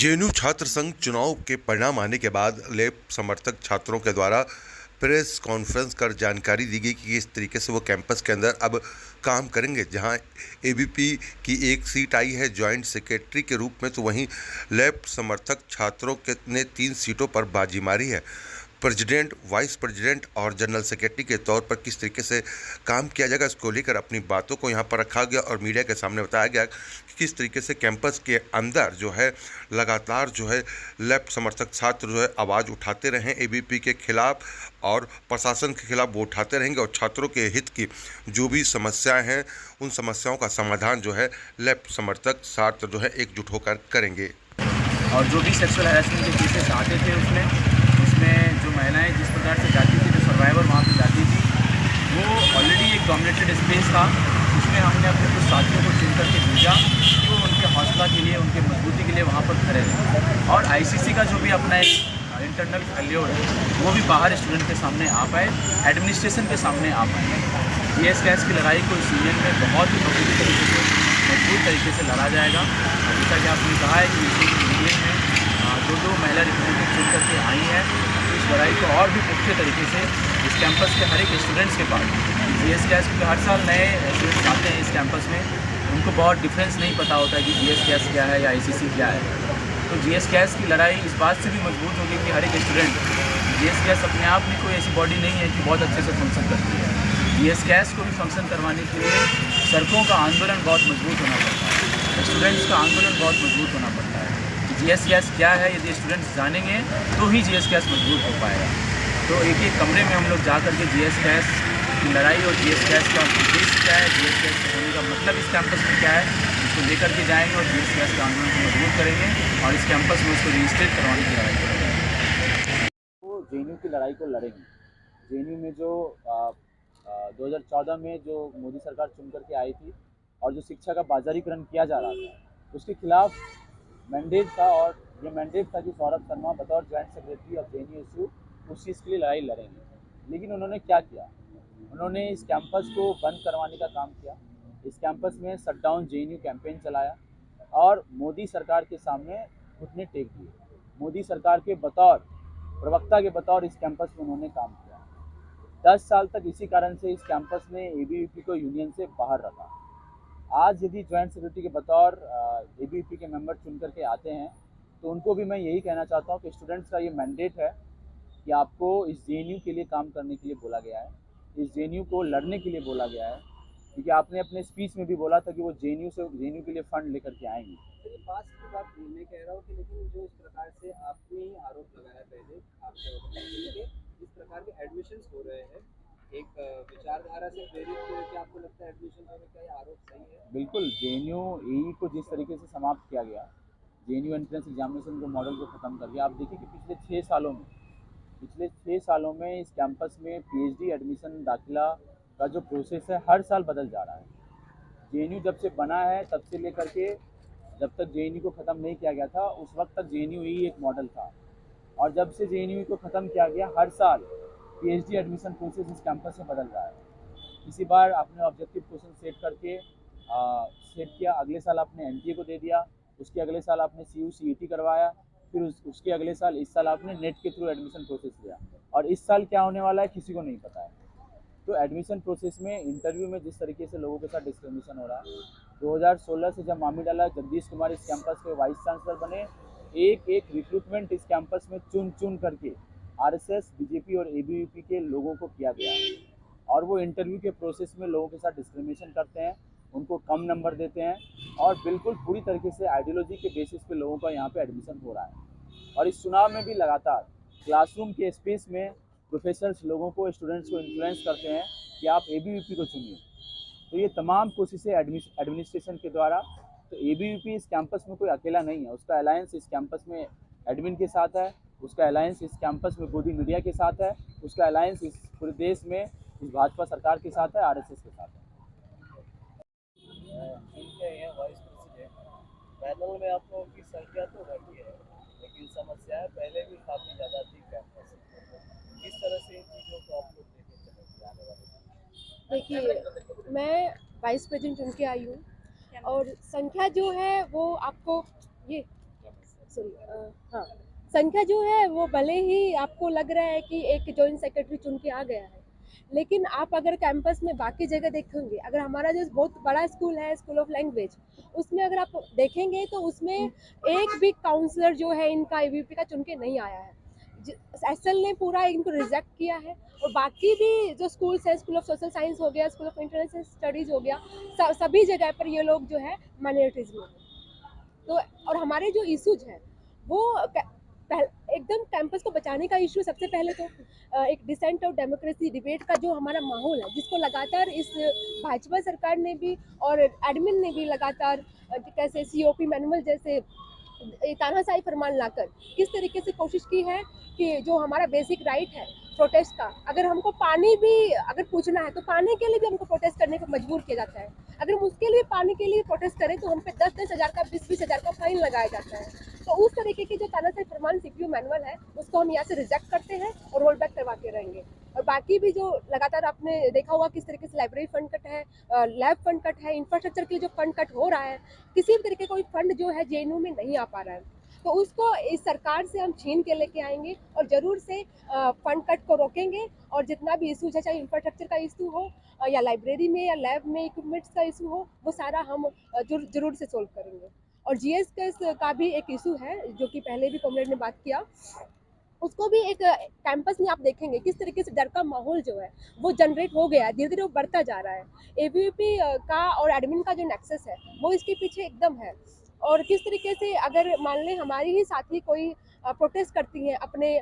JNU छात्र संघ चुनाव के परिणाम आने के बाद लैब समर्थक छात्रों के द्वारा प्रेस कॉन्फ्रेंस कर जानकारी दी गई कि किस तरीके से वो कैंपस के अंदर अब काम करेंगे। जहां एबीपी की एक सीट आई है जॉइंट सेक्रेटरी के रूप में, तो वहीं लैब समर्थक छात्रों के ने 3 सीटों पर बाजी मारी है। प्रेसिडेंट, वाइस प्रेसिडेंट और जनरल सेक्रेटरी के तौर पर किस तरीके से काम किया जाएगा, इसको लेकर अपनी बातों को यहाँ पर रखा गया और मीडिया के सामने बताया गया कि किस तरीके से कैंपस के अंदर जो है लगातार जो है लेफ्ट समर्थक छात्र जो है आवाज़ उठाते रहें एबीपी के खिलाफ और प्रशासन के खिलाफ वो उठाते रहेंगे और छात्रों के हित की जो भी समस्याएं हैं उन समस्याओं का समाधान जो है लेफ्ट समर्थक छात्र जो है एकजुट होकर करेंगे। और जो भी सेक्सुअल हैरेसमेंट के केसेस आते थे उसमें जो महिलाएं जिस प्रकार से जाती थी, जो सर्वाइवर वहाँ पे जाती थी, वो ऑलरेडी एक डोमिनेटेड स्पेस था। उसमें हमने अपने कुछ साथियों को चुन करके भेजा कि वो उनके हौसला के लिए, उनके मजबूती के लिए वहाँ पर खड़े रहे। और आईसीसी का जो भी अपना एक इंटरनल फेल्योर है वो भी बाहर स्टूडेंट के सामने आ पाए, एडमिनिस्ट्रेशन के सामने आ पाए। जीएस कैस की लड़ाई को इस यूनियन में बहुत ही मजबूत तरीके से मजबूत लड़ा जाएगा। जैसा कि आपने कहा है कि इस यूनियन में दो महिला रिप्रेजेंटेटिव चुन करके आई हैं, तो इस लड़ाई को और भी पुख्ते तरीके से इस कैंपस के हर एक स्टूडेंट्स के पास जीएस कैस, क्योंकि हर साल नए स्टूडेंट्स आते हैं इस कैंपस में, उनको बहुत डिफरेंस नहीं पता होता है कि जीएस कैस क्या है या आईसीसी क्या है। तो जीएस कैस की लड़ाई इस बात से भी मजबूत होगी कि हर एक स्टूडेंट, जीएस कैस अपने आप में कोई ऐसी बॉडी नहीं है कि बहुत अच्छे से फंक्शन करती है। जीएस कैस को भी फंक्शन करवाने के लिए सड़कों का आंदोलन बहुत मजबूत होना पड़ता है, स्टूडेंट्स का आंदोलन बहुत मजबूत होना पड़ता है। जीएस कैस क्या है यदि स्टूडेंट्स जानेंगे तो ही जीएस कैस मजबूत हो पाएगा। तो एक एक कमरे में हम लोग जा करके जीएस कैस की लड़ाई और जीएस कैस का उद्देश्य क्या है, जीएस कैस होने का मतलब इस कैंपस में क्या है, इसको लेकर के जाएंगे और जीएस कैस का आंदोलन को मजबूत करेंगे और इस कैंपस में उसको रजिस्ट्रेट करवाने की लड़ाई करेंगे। वो जेएनयू की लड़ाई को लड़ेंगे। जेएनयू में जो 2014 में जो मोदी सरकार चुन करके आई थी और जो शिक्षा का बाजारीकरण किया जा रहा था उसके खिलाफ मैंडेट था, और ये मैंडेट था कि सौरभ शर्मा बतौर जॉइंट सेक्रेटरी ऑफ जेएनयू उस चीज़ के लिए लड़ाई लड़ेंगे। लेकिन उन्होंने क्या किया, उन्होंने इस कैंपस को बंद करवाने का काम किया, इस कैंपस में शट डाउन जेएनयू कैंपेन चलाया और मोदी सरकार के सामने घुटने टेक दिए। मोदी सरकार के बतौर प्रवक्ता के बतौर इस कैंपस में उन्होंने काम किया। 10 साल तक इसी कारण से इस कैंपस ने एबीवीपी को यूनियन से बाहर रखा। आज यदि जॉइंट सेक्रेटरी के बतौर एबीवीपी के मेंबर चुन करके आते हैं तो उनको भी मैं यही कहना चाहता हूँ कि स्टूडेंट्स का ये मैंडेट है कि आपको इस जेएनयू के लिए काम करने के लिए बोला गया है, इस जेएनयू को लड़ने के लिए बोला गया है, क्योंकि आपने अपने स्पीच में भी बोला था कि वो जेएनयू के लिए फंड लेकर के आएंगे। तो पास की बात मैं कह रहा हूँ कि लेकिन जो इस प्रकार से आपने ही आरोप लगाया पहले आपके इस प्रकार के एडमिशन्स हो रहे हैं एक विचारधारा से प्रेरित होकर, आपको लगता है एडमिशन होने का ये आरोप सही है? बिल्कुल, जेएनयू एई को जिस तरीके से समाप्त किया गया, जेएनयू एंट्रेंस एग्जामिनेशन के मॉडल को ख़त्म कर दिया। आप देखिए कि पिछले 6 सालों में इस कैंपस में पीएचडी एडमिशन दाखिला का जो प्रोसेस है हर साल बदल जा रहा है। जेएनयू जब से बना है तब से लेकर के जब तक जेएनयू को ख़त्म नहीं किया गया था उस वक्त तक जेएनयू ही एक मॉडल था, और जब से जेएनयू को ख़त्म किया गया हर साल पीएचडी एडमिशन प्रोसेस इस कैंपस में बदल रहा है। इसी बार आपने ऑब्जेक्टिव क्वेश्चन सेट करके सेट किया, अगले साल आपने एनटीए को दे दिया, उसके अगले साल आपने सीयू-सीईटी करवाया, फिर उसके अगले साल इस साल आपने नेट के थ्रू एडमिशन प्रोसेस लिया, और इस साल क्या होने वाला है किसी को नहीं पता है। तो एडमिशन प्रोसेस में इंटरव्यू में जिस तरीके से लोगों के साथ डिस्क्रिमिनेशन हो रहा है, 2016 से जब मामी डाला जगदीश कुमार इस कैंपस के वाइस चांसलर बने, एक एक रिक्रूटमेंट इस कैंपस में चुन करके आरएसएस, बीजेपी और एबीवीपी के लोगों को किया गया, और वो इंटरव्यू के प्रोसेस में लोगों के साथ डिस्क्रिमिनेशन करते हैं, उनको कम नंबर देते हैं, और बिल्कुल पूरी तरीके से आइडियोलॉजी के बेसिस पे लोगों का यहाँ पे एडमिशन हो रहा है। और इस चुनाव में भी लगातार क्लासरूम के स्पेस में प्रोफेसर्स लोगों को, स्टूडेंट्स को इन्फ्लुएंस करते हैं कि आप एबीवीपी को चुनिए। तो ये तमाम कोशिशें एडमिनिस्ट्रेशन के द्वारा, तो एबीवीपी इस कैंपस में कोई अकेला नहीं है, उसका अलायंस इस कैंपस में एडमिन के साथ है, उसका अलायंस इस कैंपस में गोदी मीडिया के साथ है, उसका अलायंस इस पूरे देश में इस भाजपा सरकार के साथ है, आरएसएस के साथ है। वाइस प्रेसिडेंट पैनल में आप लोगों की संख्या तो घटी है, लेकिन समस्याएं पहले भी काफ़ी ज़्यादा थी कैंपस। किस तरह से इन चीज़ों को आप लोग लेके चलेंगे आने वाले? देखिए, मैं वाइस प्रेसिडेंट चुन के आई हूँ और संख्या जो है वो आपको ये सॉरी, हाँ, संख्या जो है वो भले ही आपको लग रहा है कि एक जॉइंट सेक्रेटरी चुन के आ गया है, लेकिन आप अगर कैंपस में बाकी जगह देखेंगे, अगर हमारा जो बहुत बड़ा स्कूल है, स्कूल ऑफ लैंग्वेज, उसमें अगर आप देखेंगे तो उसमें एक भी काउंसलर जो है इनका एबीवीपी का चुन के नहीं आया है। एसएल ने पूरा इनको रिजेक्ट किया है, और बाकी भी जो स्कूल्स है, स्कूल ऑफ सोशल साइंस हो गया, स्कूल ऑफ इंटरनेशनल स्टडीज हो गया, सभी जगह पर ये लोग जो है माइनॉरिटीज में हैं। तो और हमारे जो इश्यूज हैं वो एकदम कैंपस को बचाने का इशू सबसे पहले तो एक डिसेंट और डेमोक्रेसी डिबेट का जो हमारा माहौल है, जिसको लगातार इस भाजपा सरकार ने भी और एडमिन ने भी लगातार कैसे सीओपी मैनुअल जैसे तानाशाही फरमान लाकर किस तरीके से कोशिश की है कि जो हमारा बेसिक राइट है प्रोटेस्ट का, अगर हमको पानी भी अगर पूछना है तो पानी के लिए भी हमको प्रोटेस्ट करने को मजबूर किया जाता है। अगर हम उसके लिए पानी के लिए प्रोटेस्ट करें तो हम पे 10-10 हज़ार का 20-20 हज़ार का फाइन लगाया जाता है। तो उस तरीके की जो तानाशाही फरमान सीपीयू मैनुअल है उसको हम यहाँ से रिजेक्ट करते हैं और रोल बैक करवाते रहेंगे। और बाकी भी जो लगातार आपने देखा होगा किस तरीके से लाइब्रेरी फंड कट है, लैब फंड कट है, इंफ्रास्ट्रक्चर के लिए जो फंड कट हो रहा है, किसी भी तरीके का कोई फंड जो है जेएनयू में नहीं आ पा रहा है। तो उसको इस सरकार से हम छीन के लेके आएंगे और जरूर से फंड कट को रोकेंगे, और जितना भी इशूज है, चाहे इंफ्रास्ट्रक्चर का इशू हो या लाइब्रेरी में या लैब में इक्विपमेंट्स का इशू हो, वो सारा हम जरूर से सोल्व करेंगे। और जीएस का भी एक इशू है जो कि पहले भी कॉमरेड ने बात किया, उसको भी एक कैंपस में आप देखेंगे किस तरीके से डर का माहौल जो है वो जनरेट हो गया है, धीरे धीरे वो बढ़ता जा रहा है। एबीवीपी का और एडमिन का जो नेक्सस है वो इसके पीछे एकदम है। और किस तरीके से अगर मान लें हमारी ही साथी कोई प्रोटेस्ट करती हैं अपने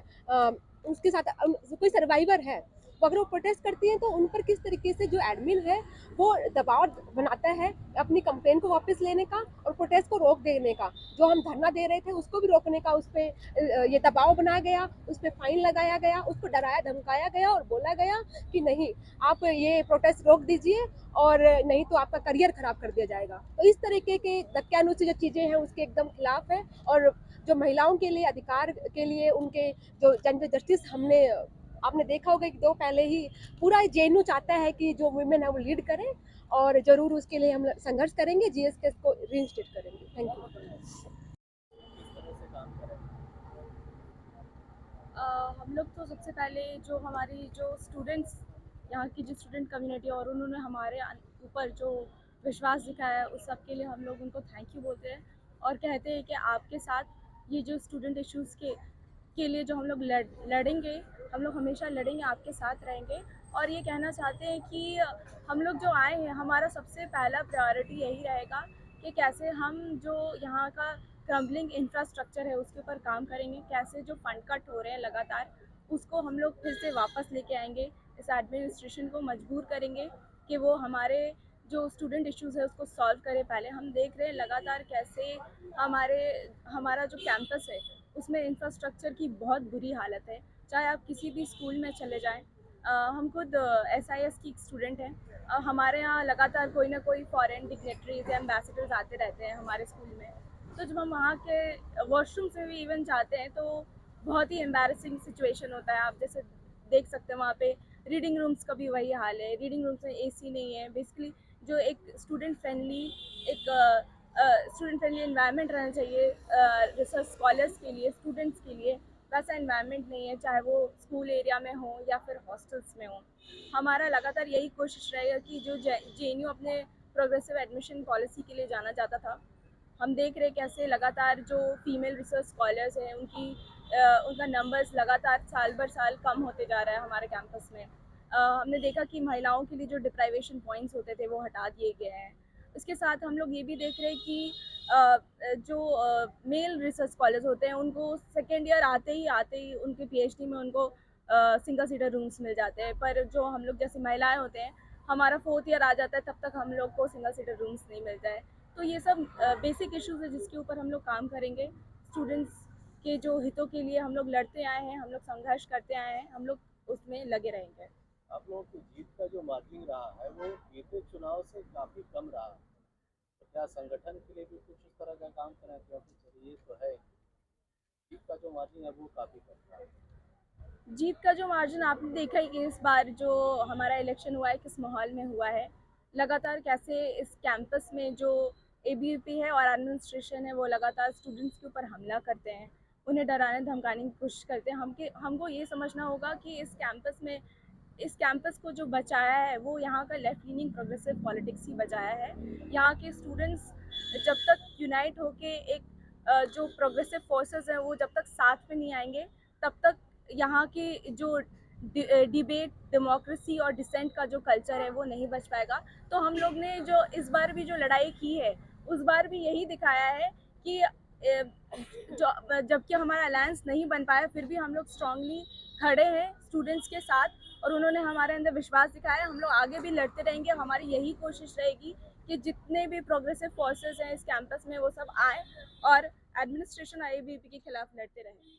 उसके साथ कोई सर्वाइवर है, तो अगर वो प्रोटेस्ट करती हैं तो उन पर किस तरीके से जो एडमिन है वो दबाव बनाता है अपनी कंप्लेन को वापस लेने का और प्रोटेस्ट को रोक देने का। जो हम धरना दे रहे थे उसको भी रोकने का उस पर ये दबाव बनाया गया, उस पर फाइन लगाया गया, उसको डराया धमकाया गया और बोला गया कि नहीं, आप ये प्रोटेस्ट रोक दीजिए और नहीं तो आपका करियर खराब कर दिया जाएगा। तो इस तरीके के धक्यानुसी जो चीज़ें हैं उसके एकदम खिलाफ है। और जो महिलाओं के लिए अधिकार के लिए उनके जो जेंडर जस्टिस हमने आपने देखा होगा कि दो पहले ही पूरा जेएनयू चाहता है कि जो वुमेन है वो लीड करें, और जरूर उसके लिए हम संघर्ष करेंगे, जीएसके को रीइंस्टेट करेंगे। Thank you. हम लोग तो सबसे पहले जो हमारी जो स्टूडेंट्स, यहाँ की जो स्टूडेंट कम्युनिटी और उन्होंने हमारे ऊपर जो विश्वास दिखाया है उस सब के लिए हम लोग उनको थैंक यू बोलते हैं और कहते हैं कि आपके साथ ये जो स्टूडेंट इश्यूज़ के लिए जो हम लोग लड़ेंगे, हम लोग हमेशा लड़ेंगे, आपके साथ रहेंगे। और ये कहना चाहते हैं कि हम लोग जो आए हैं हमारा सबसे पहला प्रायोरिटी यही रहेगा कि कैसे हम जो यहाँ का क्रम्बलिंग इंफ्रास्ट्रक्चर है उसके ऊपर काम करेंगे, कैसे जो फंड कट हो रहे हैं लगातार उसको हम लोग फिर से वापस लेके आएंगे, इस एडमिनिस्ट्रेशन को मजबूर करेंगे कि वो हमारे जो स्टूडेंट इश्यूज़ है उसको सॉल्व करें। पहले हम देख रहे हैं लगातार कैसे हमारा जो कैंपस है उसमें इंफ्रास्ट्रक्चर की बहुत बुरी हालत है। चाहे आप किसी भी स्कूल में चले जाएं, हम खुद SIS की स्टूडेंट हैं, हमारे यहाँ लगातार कोई ना कोई फॉरेन डिग्नेटरीज या एम्बेसडर्स आते रहते हैं हमारे स्कूल में। तो जब हम वहाँ के वॉशरूम से भी इवन जाते हैं तो बहुत ही एम्बैरेसिंग सिचुएशन होता है। आप जैसे देख सकते हैं वहाँ पे रीडिंग रूम्स का भी वही हाल है, रीडिंग रूम्स में AC नहीं है। बेसिकली जो एक स्टूडेंट फ्रेंडली इन्वायरमेंट रहना चाहिए रिसर्च स्कॉलर्स के लिए, स्टूडेंट्स के लिए, वैसा इन्वायरमेंट नहीं है, चाहे वो स्कूल एरिया में हो या फिर हॉस्टल्स में हो। हमारा लगातार यही कोशिश रहेगा कि जो JNU अपने प्रोग्रेसिव एडमिशन पॉलिसी के लिए जाना जाता था, हम देख रहे कैसे लगातार जो फीमेल रिसर्च स्कॉलर्स हैं उनका नंबर्स लगातार साल भर साल कम होते जा रहा है हमारे कैंपस में। हमने देखा कि महिलाओं के लिए जो डिप्राइवेशन पॉइंट्स होते थे वो हटा दिए गए हैं। इसके साथ हम लोग ये भी देख रहे हैं कि जो मेल रिसर्च स्कॉलर्स होते हैं उनको सेकेंड ईयर आते ही उनके PhD में उनको सिंगल सीटर रूम्स मिल जाते हैं, पर जो हम लोग जैसे महिलाएं होते हैं हमारा 4th ईयर आ जाता है तब तक हम लोग को सिंगल सीटर रूम्स नहीं मिलता है। तो ये सब बेसिक इश्यूज़ है जिसके ऊपर हम लोग काम करेंगे। स्टूडेंट्स के जो हितों के लिए हम लोग लड़ते आए हैं, हम लोग संघर्ष करते आए हैं, हम लोग उसमें लगे रहेंगे। आप लोगों की जीत का जो मार्जिन रहा है वो बीते चुनाव से काफ़ी कम रहा है, तो क्या संगठन के लिए भी कुछ इस तरह का काम करें? क्योंकि चलिए ये तो है, जीत का जो मार्जिन है वो काफ़ी कम रहा है। जीत का जो मार्जिन आपने देखा ही कि इस बार जो हमारा इलेक्शन हुआ है किस माहौल में हुआ है, लगातार कैसे इस कैंपस में जो ABVP है और एडमिनिस्ट्रेशन है वो लगातार स्टूडेंट्स के ऊपर हमला करते हैं, उन्हें डराने धमकाने की कोशिश करते हैं। हमको ये समझना होगा कि इस कैंपस को जो बचाया है वो यहाँ का लेफ्ट लीनिंग प्रोग्रेसिव पॉलिटिक्स ही बचाया है। यहाँ के स्टूडेंट्स जब तक यूनाइट होके एक जो प्रोग्रेसिव फोर्सेस हैं वो जब तक साथ में नहीं आएंगे तब तक यहाँ की जो डिबेट, डेमोक्रेसी और डिसेंट का जो कल्चर है वो नहीं बच पाएगा। तो हम लोग ने जो इस बार भी जो लड़ाई की है उस बार भी यही दिखाया है कि जो जबकि हमारा अलायंस नहीं बन पाया फिर भी हम लोग स्ट्रांगली खड़े हैं स्टूडेंट्स के साथ और उन्होंने हमारे अंदर विश्वास दिखाया। हम लोग आगे भी लड़ते रहेंगे। हमारी यही कोशिश रहेगी कि जितने भी प्रोग्रेसिव फोर्सेस हैं इस कैंपस में वो सब आए और एडमिनिस्ट्रेशन और ABVP के खिलाफ लड़ते रहें।